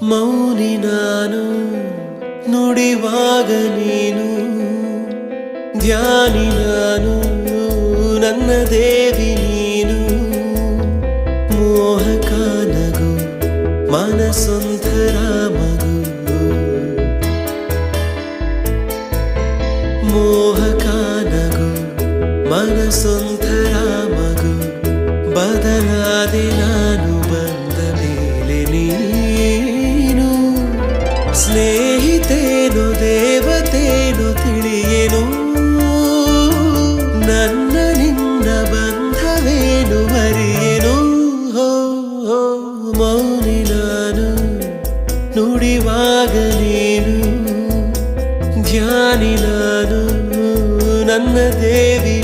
ಮೌನಿ ನಾನು ನುಡಿವಾಗ ನೀನು ಧ್ಯಾನಿ ನಾನು ನನ್ನ ದೇವಿ ನೀನು ಮೋಹಕ ನಗು ಮನಸೊಂಥರ ಮಗು ಮೋಹಕ ನಗು ಮನಸೊಂಥರ ಮಗು ಬದಲಾದೆ ನಾನು ಬಂದ ಮೇಲೆ ನೀನು ಸ್ನೇಹಿತೇನು ದೇವತೇನು ತಿಳಿಯೇನು ನನ್ನ ನಿನ್ನ ಬಂಧವೇನು ಅರಿಯೇನು ಮೌನಿ ನಾನು ನುಡಿವಾಗ ನೀನು ಧ್ಯಾನಿ ನಾನು ನನ್ನ ದೇವಿ